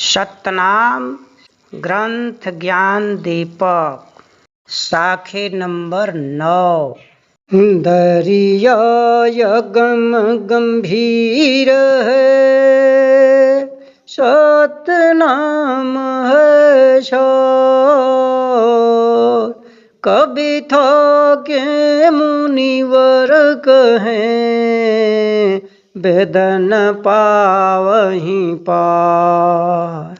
सतनाम ग्रंथ ज्ञान दीपक साखे नंबर 9। दरिया गम गंभीर है, सतनाम है सार। कभी था के मुनिवर कहें, वेदन पावहीं पार।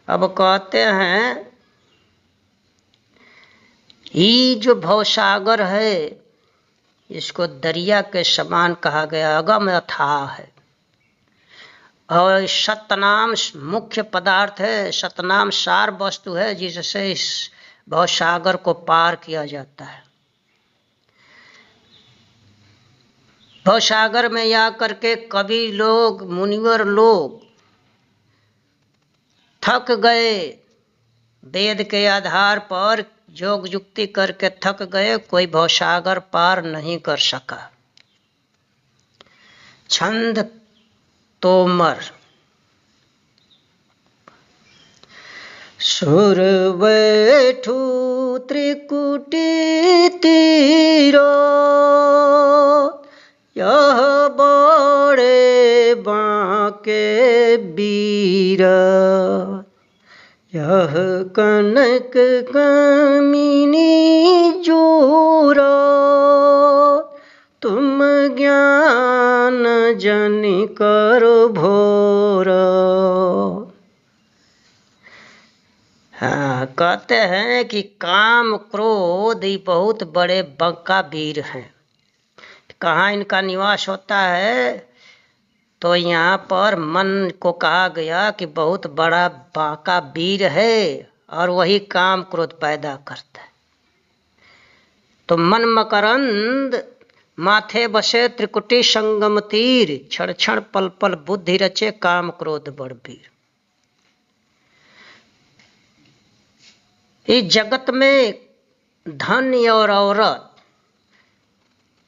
अब कहते हैं ये जो भवसागर है इसको दरिया के समान कहा गया, अगम अथाह है। और सतनाम मुख्य पदार्थ है, सतनाम सार वस्तु है जिससे इस भवसागर को पार किया जाता है। भवसागर में जा करके कवि लोग मुनिवर लोग थक गए, वेद के आधार पर योग युक्ति करके थक गए, कोई भवसागर पार नहीं कर सका। छंद तोमर। सुर बैठू त्रिकुटी तीरो, यह बड़े बांके बीर। यह कनक कामिनी जोर, तुम ज्ञान जनि करो भोर। हाँ, कहते हैं कि काम क्रोध ये बहुत बड़े बंका वीर हैं। कहाँ इनका निवास होता है? तो यहाँ पर मन को कहा गया कि बहुत बड़ा बांका वीर है और वही काम क्रोध पैदा करता है। तो मन मकरंद माथे बसे त्रिकुटी संगम तीर, क्षण क्षण पल पल बुद्धि रचे काम क्रोध बड़वीर। इस जगत में धन और औरत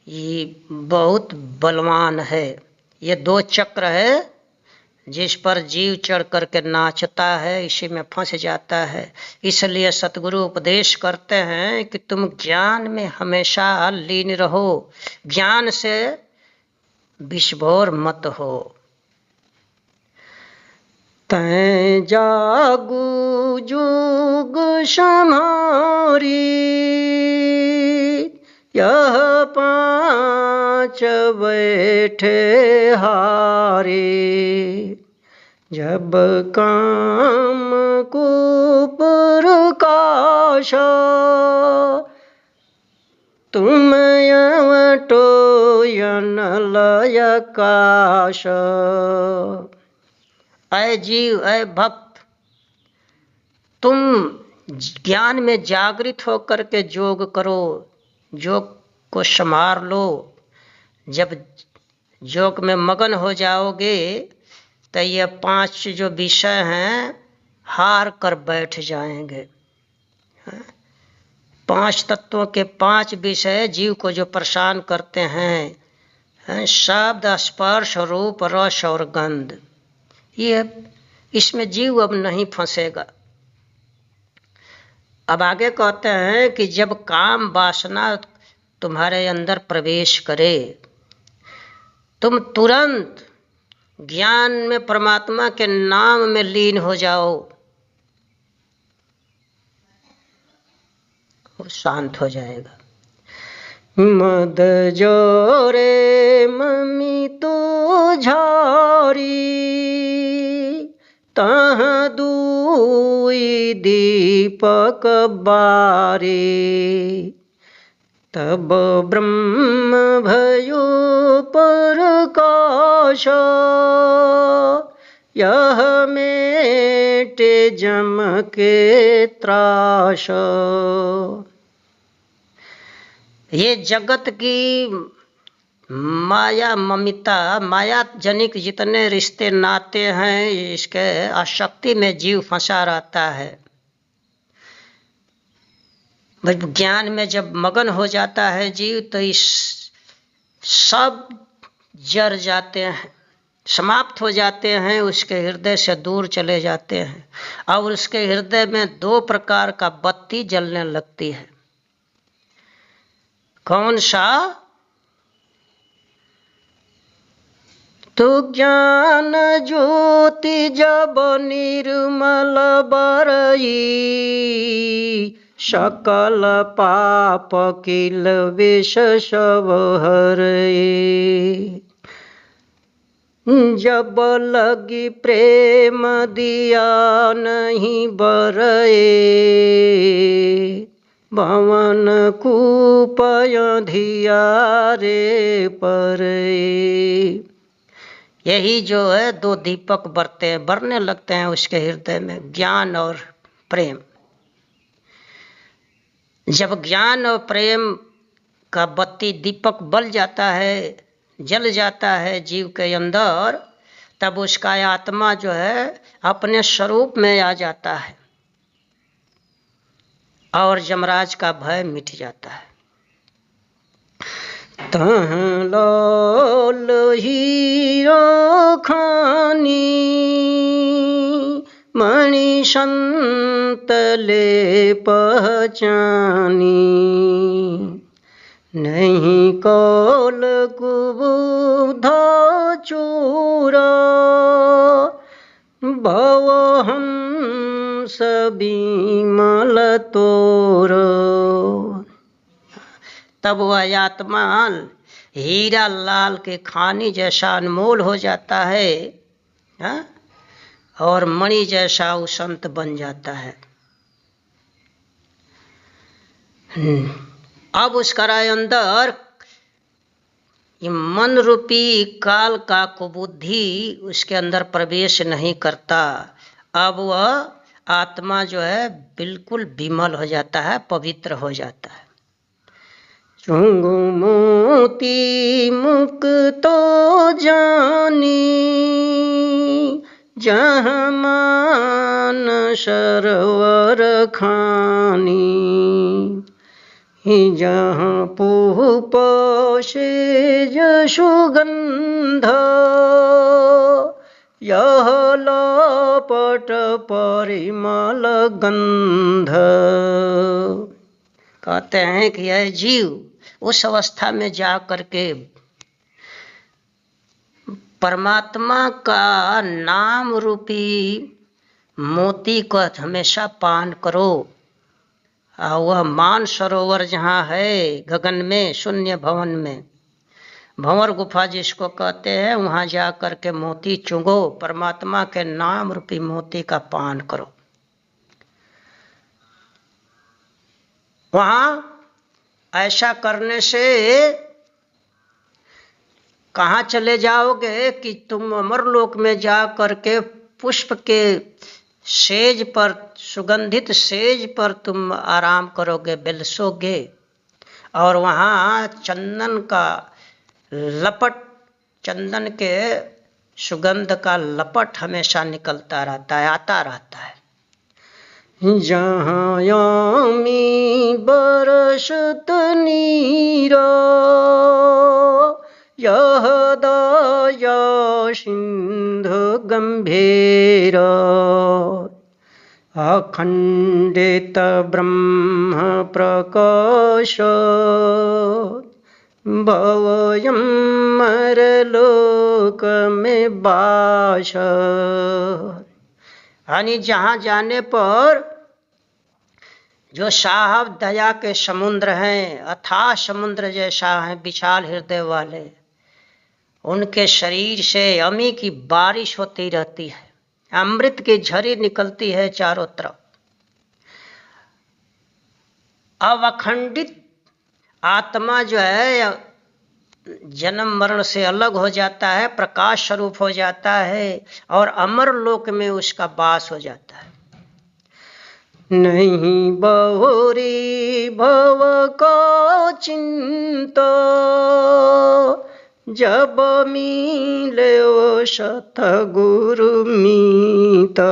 ये बहुत बलवान है। ये दो चक्र है जिस पर जीव चढ़ करके नाचता है, इसी में फंस जाता है। इसलिए सतगुरु उपदेश करते हैं कि तुम ज्ञान में हमेशा लीन रहो, ज्ञान से विषभोर मत हो। तैं जागू जुग समारी, यह पांच बैठे हारे। जब काम को प्रकाश, तुम यवटो यनलय काश। ऐ जीव, ऐ भक्त, तुम ज्ञान में जागृत होकर के योग करो, योग को संभार लो। जब योग में मगन हो जाओगे तो ये पांच जो विषय हैं हार कर बैठ जाएंगे। पांच तत्वों के पांच विषय जीव को जो परेशान करते हैं, शब्द स्पर्श रूप रस और गंध, ये इसमें जीव अब नहीं फंसेगा। अब आगे कहते हैं कि जब काम वासना तुम्हारे अंदर प्रवेश करे, तुम तुरंत ज्ञान में परमात्मा के नाम में लीन हो जाओ, वो शांत हो जाएगा। मद जोरे मम्मी तो झारी, तहाँ दुई दीपक बारे। तब ब्रह्म भयो प्रकाश, यह मेटे जम के त्रास। ये जगत की माया ममिता, माया जनिक जितने रिश्ते नाते हैं, इसके आसक्ति में जीव फंसा रहता है। ज्ञान में जब मगन हो जाता है जीव तो इस सब जर जाते हैं। समाप्त हो जाते हैं, उसके हृदय से दूर चले जाते हैं और उसके हृदय में 2 प्रकार का बत्ती जलने लगती है। कौन सा? तो ज्ञान ज्योति जब निर्मल बरई, सकल पाप किल विष सब हरई। जब लगी प्रेम दिया नहीं बरए, भवन कूपय धियारे परे। यही जो है 2 दीपक बरने लगते हैं उसके हृदय में, ज्ञान और प्रेम। जब ज्ञान और प्रेम का बत्ती दीपक बल जाता है, जल जाता है जीव के अंदर, तब उसका आत्मा जो है अपने स्वरूप में आ जाता है और यमराज का भय मिट जाता है। तह लाल हीरा खानी, मणि संतले पहचानी। नहीं कौल कुबुधा चूरा, भव हंस बिमल तोर। तब वह आत्मा हीरा लाल के खानी जैसा अनमोल हो जाता है, और मणि जैसा उसंत बन जाता है। अब उसका अंदर ये मन रूपी काल का कुबुद्धि उसके अंदर प्रवेश नहीं करता। अब वह आत्मा जो है बिल्कुल विमल हो जाता है, पवित्र हो जाता है। चुंगु मोती मुक्तो जानी, जहाँ मान सरोवर खानी। जहाँ पुष्प सेज सुगंध, यह लपट परिमल गंध। कहते हैं कि यह जीव उस अवस्था में जा करके परमात्मा का नाम रूपी मोती को हमेशा पान करो। वह मान सरोवर जहाँ है गगन में, शून्य भवन में, भंवर गुफा जिसको कहते हैं, वहाँ जा करके मोती चुंगो, परमात्मा के नाम रूपी मोती का पान करो। वहाँ ऐसा करने से कहाँ चले जाओगे कि तुम अमरलोक में जा करके पुष्प के सेज पर, सुगंधित सेज पर तुम आराम करोगे, बेलसोगे। और वहाँ चंदन का लपट, चंदन के सुगंध का लपट हमेशा निकलता रहता है, आता रहता है। जहाँ यामी बरसत नीरा, यह दया सिंधु गंभीर। अखंडित ब्रह्म प्रकाश, भवयं मरलोक में बास। यानी जहाँ जाने पर जो साहब दया के समुद्र हैं, अथाह समुद्र जैसा है, विशाल हृदय वाले, उनके शरीर से अमी की बारिश होती रहती है, अमृत की झरी निकलती है चारों तरफ। अब अखंडित आत्मा जो है जन्म मरण से अलग हो जाता है, प्रकाश स्वरूप हो जाता है और अमर लोक में उसका वास हो जाता है। नहीं बहुरी भव को चिंता, जब मिले सतगुरु मीता।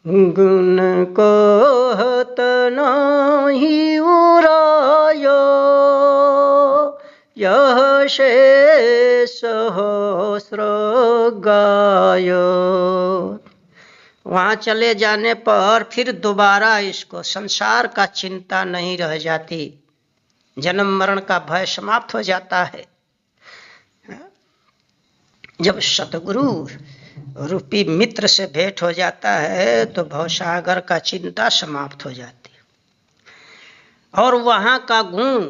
गुण कहत नाही उरायो, यह शेष हो स्रोगाय। वहाँ चले जाने पर फिर दोबारा इसको संसार का चिंता नहीं रह जाती, जन्म मरण का भय समाप्त हो जाता है। जब सतगुरु रूपी मित्र से भेंट हो जाता है तो भवसागर का चिंता समाप्त हो जाती है। और वहाँ का गुण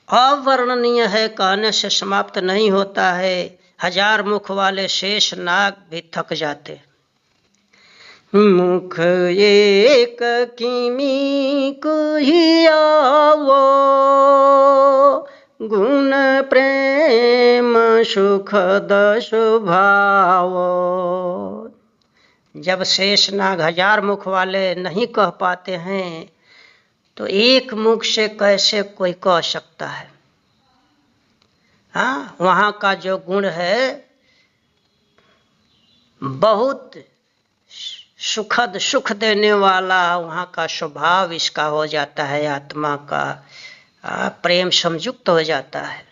अवर्णनीय है, कहने से समाप्त नहीं होता है। 1000 मुख वाले शेष नाग भी थक जाते। मुख एक किमी कुहियावो, गुण प्रेम सुखद स्वभाव। जब शेष नाग 1000 मुख वाले नहीं कह पाते हैं तो एक मुख से कैसे कोई कह सकता है। हाँ, वहाँ का जो गुण है बहुत सुखद, सुख देने वाला वहाँ का स्वभाव इसका हो जाता है, आत्मा का प्रेम संयुक्त हो जाता है।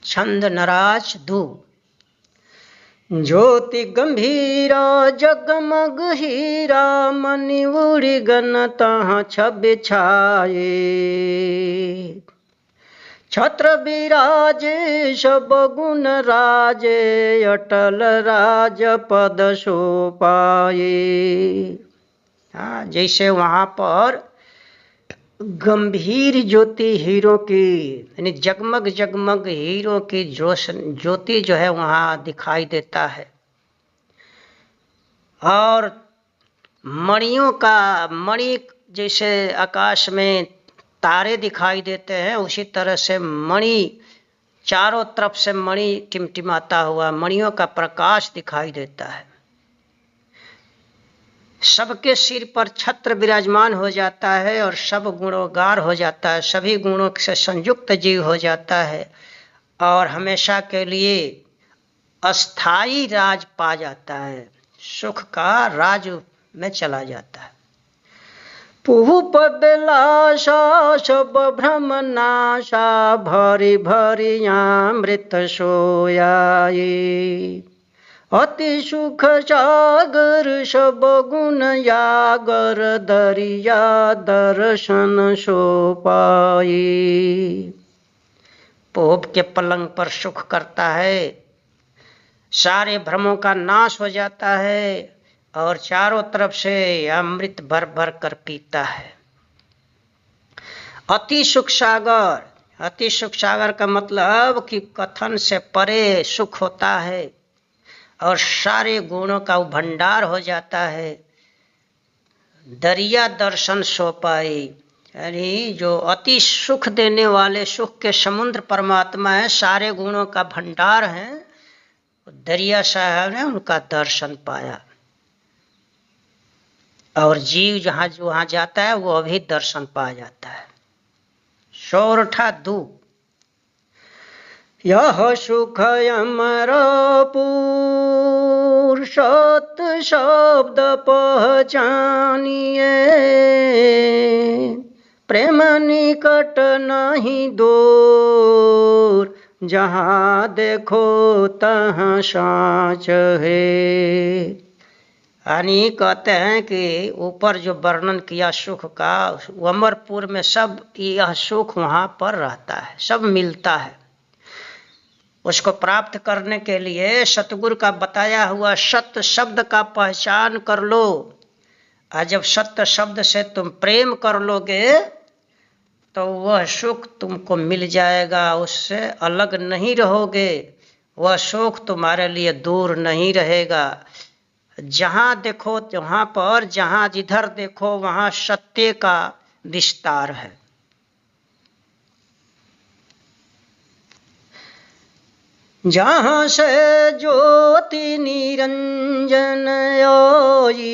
छंद नराज दू। ज्योति गंभीरा जगमग हीरा, मणि उड़ी गन तहाँ छवि छाये। छत्र विराजे सब गुण राजे, अटल राज पद सो पाए। जैसे वहाँ पर गंभीर ज्योति हीरो की, यानी जगमग जगमग हीरो की ज्योति जो है वहाँ दिखाई देता है। और मणियों का, मणि जैसे आकाश में तारे दिखाई देते हैं, उसी तरह से मणि, चारों तरफ से मणि टिमटिमाता हुआ मणियों का प्रकाश दिखाई देता है। सबके सिर पर छत्र विराजमान हो जाता है और सब गुणोगार हो जाता है, सभी गुणों से संयुक्त जीव हो जाता है और हमेशा के लिए अस्थाई राज पा जाता है, सुख का राज में चला जाता है। पुहुप बिलासा सब भ्रम नाशा, भरी भरी अमृत सोयाई। अति सुख सागर सब गुण यागर, दरिया दर्शन सो पाई। पोप के पलंग पर सुख करता है, सारे भ्रमों का नाश हो जाता है और चारों तरफ से अमृत भर भर कर पीता है। अति सुख सागर, अति सुख सागर का मतलब कि कथन से परे सुख होता है और सारे गुणों का भंडार हो जाता है। दरिया दर्शन सो पाई, यानी जो अति सुख देने वाले सुख के समुद्र परमात्मा है, सारे गुणों का भंडार है, दरिया साहब ने उनका दर्शन पाया। और जीव जहाँ वहाँ जाता है वो अभी दर्शन पा जाता है। सोरठा दू। यह सुख अमरपुर सत शब्द पहचानिए, प्रेम निकट नहीं दूर, जहाँ देखो तहाँ साँच है। यानी कहते हैं कि ऊपर जो वर्णन किया सुख का, अमरपुर में सब यह सुख वहाँ पर रहता है, सब मिलता है। उसको प्राप्त करने के लिए सतगुरु का बताया हुआ सत्य शब्द का पहचान कर लो। और जब सत्य शब्द से तुम प्रेम कर लोगे तो वह सुख तुमको मिल जाएगा, उससे अलग नहीं रहोगे, वह सुख तुम्हारे लिए दूर नहीं रहेगा। जहाँ देखो वहाँ पर, जहाँ जिधर देखो वहाँ सत्य का विस्तार है। जहाँ से ज्योति निरंजन आई,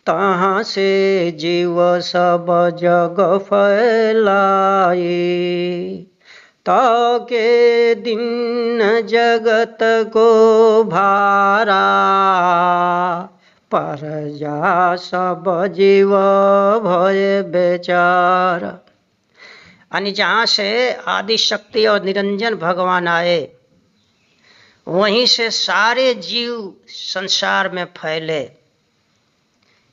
तहाँ से जीव सब जग फैलाए। ताके दिन जगत को भारा, पर जा सब जीव भय बेचारा। यानी जहाँ से आदि शक्ति और निरंजन भगवान आए वहीं से सारे जीव संसार में फैले।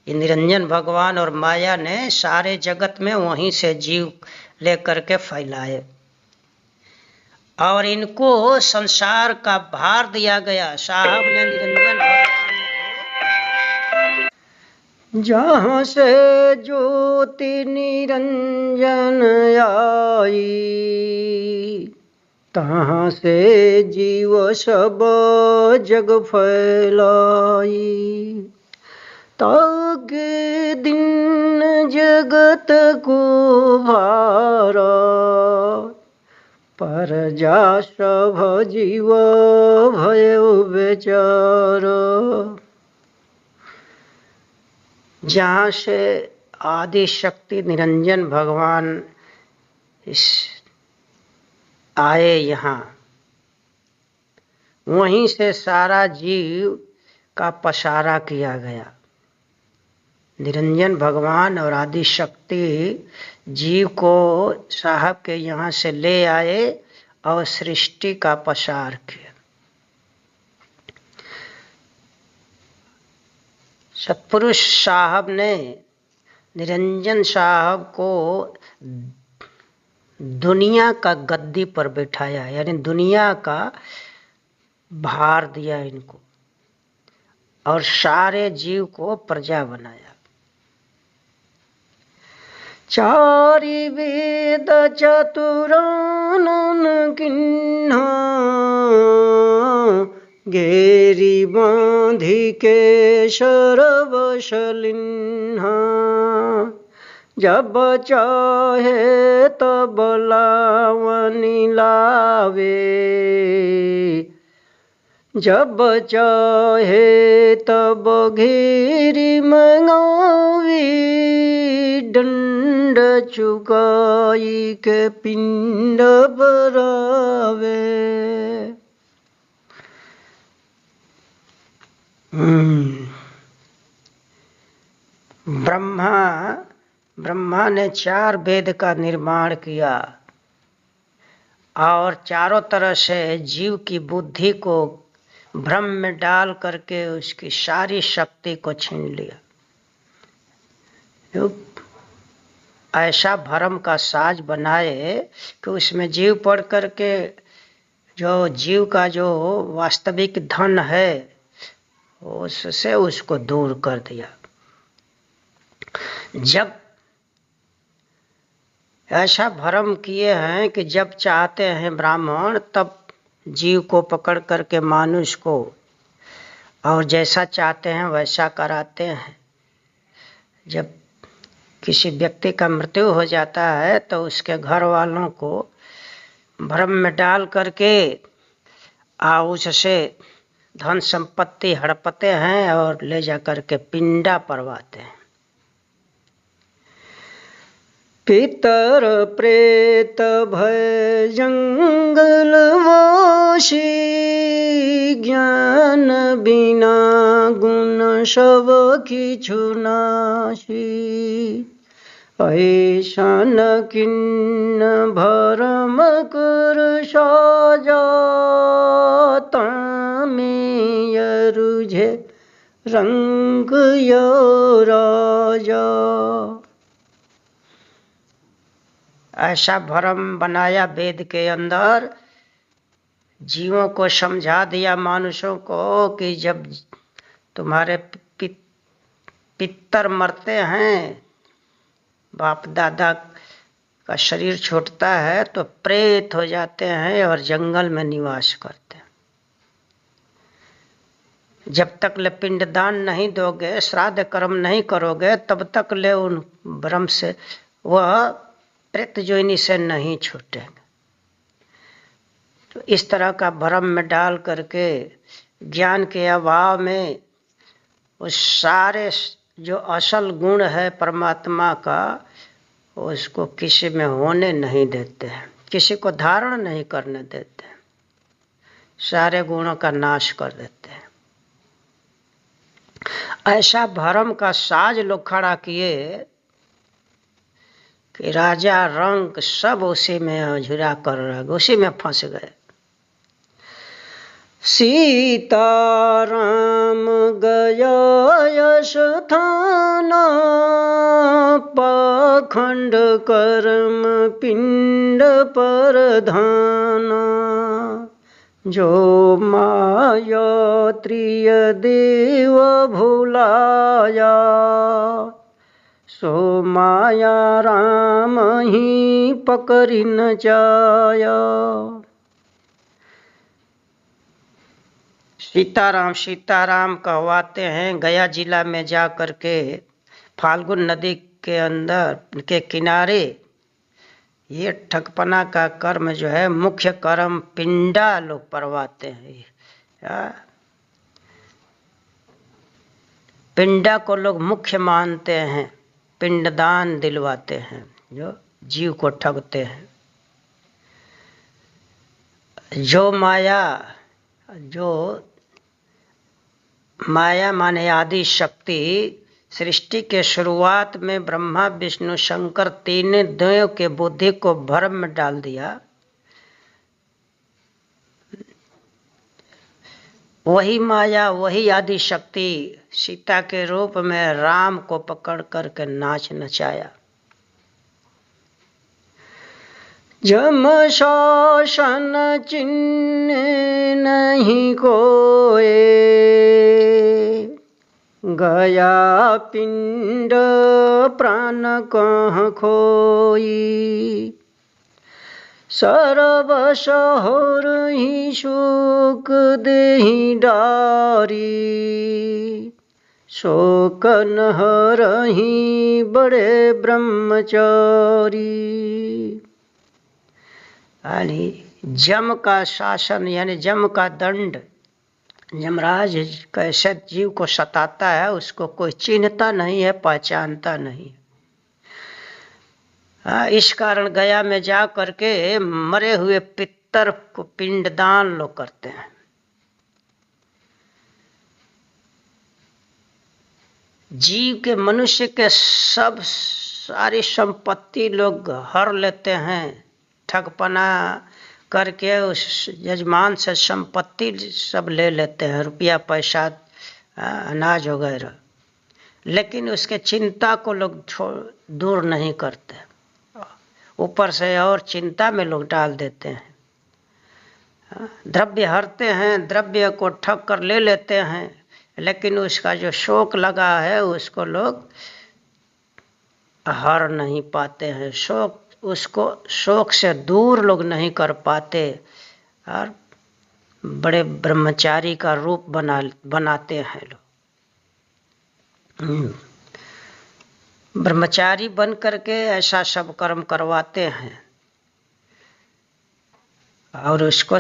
ये निरंजन भगवान और माया ने सारे जगत में वहीं से जीव लेकर के फैलाए और इनको संसार का भार दिया गया। साहब ने निरंजन भगवान को जहाँ से ज्योति निरंजन आई तहाँ से जीव सब जग फैलाई। ताके दिन जगत को भारा पर जा सब जीव भयो बेचारा। जहाँ से आदि शक्ति निरंजन भगवान इस आए यहाँ वहीं से सारा जीव का पसारा किया गया। निरंजन भगवान और आदि शक्ति जीव को साहब के यहाँ से ले आए और सृष्टि का पसार किया। सतपुरुष साहब ने निरंजन साहब को दुनिया का गद्दी पर बैठाया, यानी दुनिया का भार दिया इनको और सारे जीव को प्रजा बनाया। चारि वेद चतुरानन किन्हा गेरी बांधी के शरवशलिन्हा। जब चाहे तब लावनी लावे जब चाहे तब घेरी मंगावी। दंड चुकाई के पिंड भरावे। ब्रह्मा ने 4 वेद का निर्माण किया और चारों तरह से जीव की बुद्धि को भ्रम में डाल करके उसकी सारी शक्ति को छीन लिया। ऐसा भरम का साज बनाए कि उसमें जीव पढ़ करके जो जीव का जो वास्तविक धन है उससे उसको दूर कर दिया। जब ऐसा भरम किए हैं कि जब चाहते हैं ब्राह्मण तब जीव को पकड़ करके मानुष को और जैसा चाहते हैं वैसा कराते हैं। जब किसी व्यक्ति का मृत्यु हो जाता है तो उसके घर वालों को भ्रम में डाल करके उससे धन संपत्ति हड़पते हैं और ले जा करके पिंडा परवाते हैं। पितर प्रेत भय जंगल वासी ज्ञान बिना गुण सब किछु नासी। ऐसन किन्न भरम कर साजा तामे रुझे रंग यो राजा। ऐसा भ्रम बनाया वेद के अंदर, जीवों को समझा दिया मानुषों को कि जब तुम्हारे पितर मरते हैं, बाप दादा का शरीर छूटता है तो प्रेत हो जाते हैं और जंगल में निवास करते हैं। जब तक ले पिंडदान नहीं दोगे, श्राद्ध कर्म नहीं करोगे, तब तक ले उन भ्रम से वह प्रेत जोनी से नहीं छूटेंगे। तो इस तरह का भ्रम में डाल करके ज्ञान के अभाव में उस सारे जो असल गुण है परमात्मा का उसको किसी में होने नहीं देते हैं, किसी को धारण नहीं करने देते हैं, सारे गुणों का नाश कर देते हैं। ऐसा भ्रम का साज लोग खड़ा किए कि राजा रंक सब उसी में अझुरा कर रह गए, उसी में फंस गए। सीताराम गया यश थाना, पाखंड कर्म पिंड पर धाना। जो माया त्रिय देव भुलाया, सो माया राम ही पकड़ी न जाया। सीताराम सीताराम कहवाते हैं। गया जिला में जा कर के फाल्गुन नदी के अंदर के किनारे ये ठगपना का कर्म जो है मुख्य कर्म पिंडा लोग परवाते हैं। पिंडा को लोग मुख्य मानते हैं, पिंडदान दिलवाते हैं जो जीव को ठगते हैं। जो माया माने आदि शक्ति सृष्टि के शुरुआत में ब्रह्मा विष्णु शंकर तीन देव के बुद्धि को भ्रम में डाल दिया, वही माया वही आदि शक्ति सीता के रूप में राम को पकड़ करके नाच नचाया। जम शासन चिन्ह नहीं कोई, गया पिंड प्राण कहाँ खोई। सरवश होर ही शोक देहि डारी, शोक न हरहि बड़े ब्रह्मचारी। यानी जम का शासन यानी जम का दंड, यमराज कैसे जीव को सताता है उसको कोई चिन्हता नहीं है, पहचानता नहीं। इस कारण गया में जा करके मरे हुए पितर को पिंडदान लोग करते हैं। जीव के मनुष्य के सब सारी संपत्ति लोग हर लेते हैं, ठगपना करके उस यजमान से संपत्ति सब ले लेते हैं, रुपया पैसा अनाज वगैरह, लेकिन उसके चिंता को लोग दूर नहीं करते, ऊपर से और चिंता में लोग डाल देते हैं। द्रव्य हरते हैं, द्रव्य को ठग कर ले लेते हैं, लेकिन उसका जो शोक लगा है उसको लोग हर नहीं पाते हैं, उसको शोक से दूर लोग नहीं कर पाते और बड़े ब्रह्मचारी का रूप बनाते हैं लोग। ब्रह्मचारी बन करके ऐसा सब कर्म करवाते हैं और उसको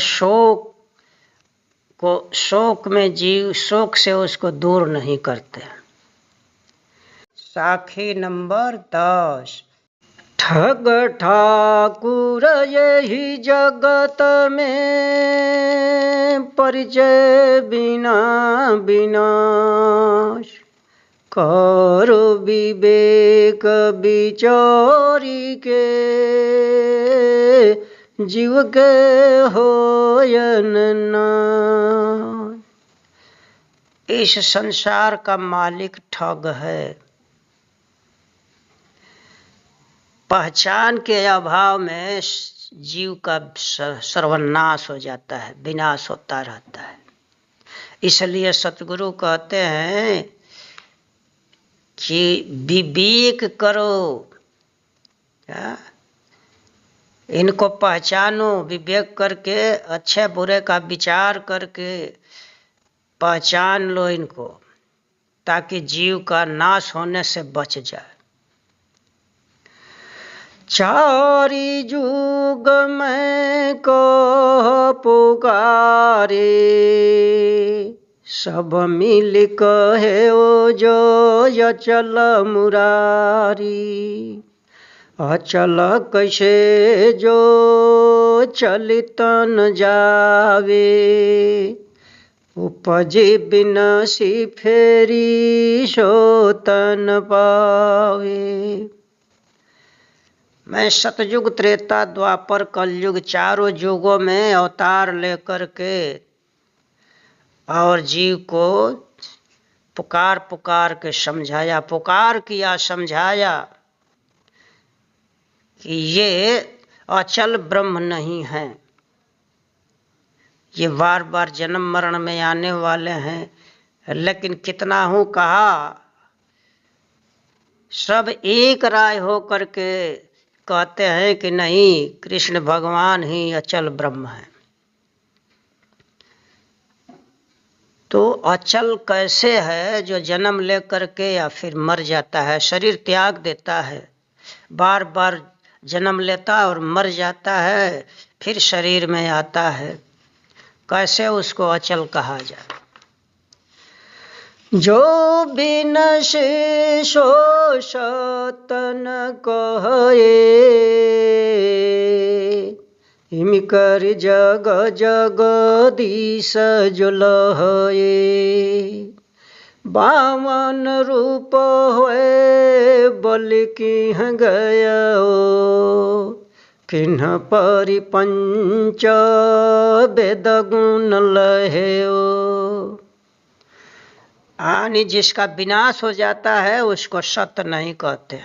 शोक में जीव शोक से उसको दूर नहीं करते। साखी नंबर 10। ठग ठाकुर यही जगत में, परिचय बिना विनाश। करो विवेक विचारी के, जीव के होयन नाश। इस संसार का मालिक ठग है। पहचान के अभाव में जीव का सर्वनाश हो जाता है, विनाश होता रहता है। इसलिए सतगुरु कहते हैं कि विवेक करो, इनको पहचानो, विवेक करके अच्छे बुरे का विचार करके पहचान लो इनको, ताकि जीव का नाश होने से बच जाए। चारि जुग में कह पुकारे, सब मिल कहे ओ जो अचल मुरारी। अचल कैसे जो चलित न जावे, उपजे बिनसी फेरी सो तन पावे। मैं सतयुग त्रेता द्वापर कलयुग चारों युगों में अवतार लेकर के और जीव को पुकार पुकार के समझाया, पुकार किया, समझाया कि ये अचल ब्रह्म नहीं है, ये बार बार जन्म मरण में आने वाले हैं। लेकिन कितना हूँ कहा, सब एक राय हो करके कहते हैं कि नहीं, कृष्ण भगवान ही अचल ब्रह्म है। तो अचल कैसे है? जो जन्म लेकर के या फिर मर जाता है, शरीर त्याग देता है, बार बार जन्म लेता और मर जाता है, फिर शरीर में आता है, कैसे उसको अचल कहा जाए? जो बिनशे सो सतन कहे, हिम कर जग जगदीश जो लहे। बामन रूप होए बल किह गयो, किन्ह परिपंच वेद गुण लहेओ। यानी जिसका विनाश हो जाता है उसको सत्य नहीं कहते,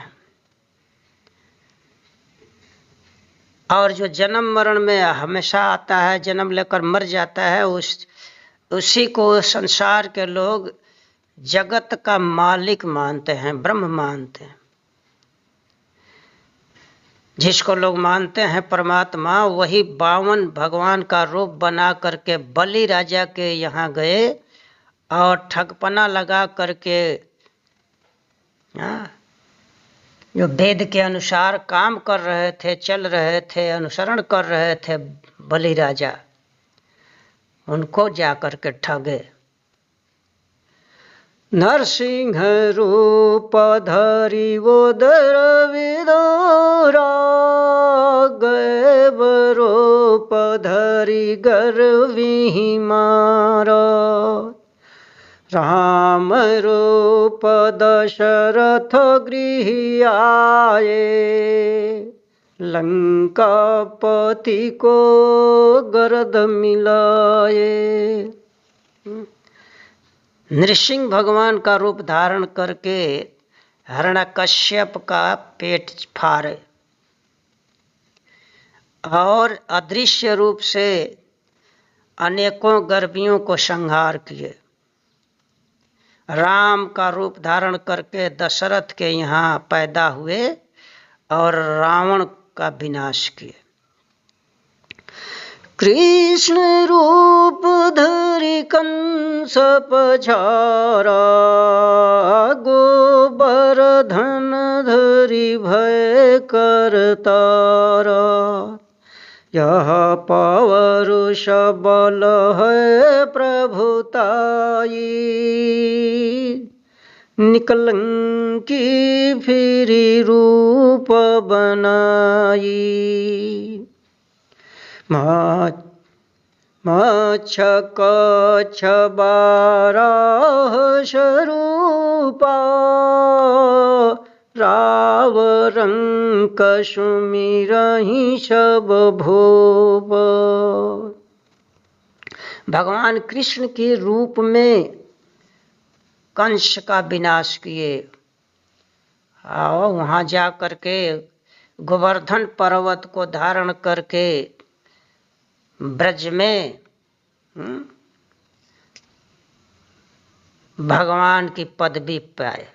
और जो जन्म मरण में हमेशा आता है, जन्म लेकर मर जाता है, उसी को संसार के लोग जगत का मालिक मानते हैं, ब्रह्म मानते हैं। जिसको लोग मानते हैं परमात्मा, वही 52 भगवान का रूप बना करके बलि राजा के यहाँ गए और ठगपना लगा करके जो वेद के अनुसार काम कर रहे थे, चल रहे थे, अनुसरण कर रहे थे बलि राजा, उनको जाकर के ठगे। नरसिंह रूप धरि वोदर विदुरा, गैव रूप धरि गर्वी मारा। राम रूप दशरथ गृह आए, लंकापति को गर्द मिलाए। नृसिंह भगवान का रूप धारण करके हिरण्यकश्यप का पेट फाड़े और अदृश्य रूप से अनेकों गर्भियों को संहार किए। राम का रूप धारण करके दशरथ के यहाँ पैदा हुए और रावण का विनाश किए। कृष्ण रूप धरि कंस पछारा, गोवर्धन धरि भय करतारा। यह पौरुष बल है प्रभुताई, निकलंकी फिरी रूप बनाई। मच्छ कच्छ बाराह स्वरूपा, राव रंक सुमिरहि सब भूप। भगवान कृष्ण के रूप में कंस का विनाश किए और वहाँ जा करके गोवर्धन पर्वत को धारण करके ब्रज में भगवान की पदवी पाए।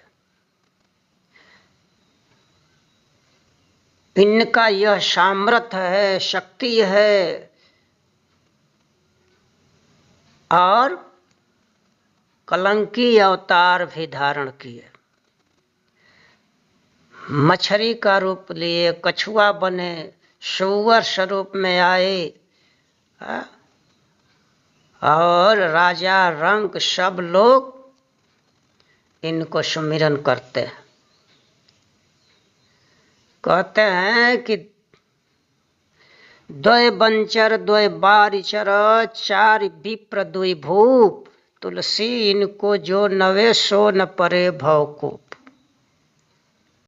इनका यह सामर्थ्य है, शक्ति है, और कलंकी अवतार भी धारण किए। मछली का रूप लिए, कछुआ बने, सूअर स्वरूप में आए और राजा रंक सब लोग इनको सुमिरन करते हैं। कहते हैं कि द्वय बंचर द्वय बारिचर, चार विप्र दुई भूप, तुलसी इनको जो नवे सो न परे भव को।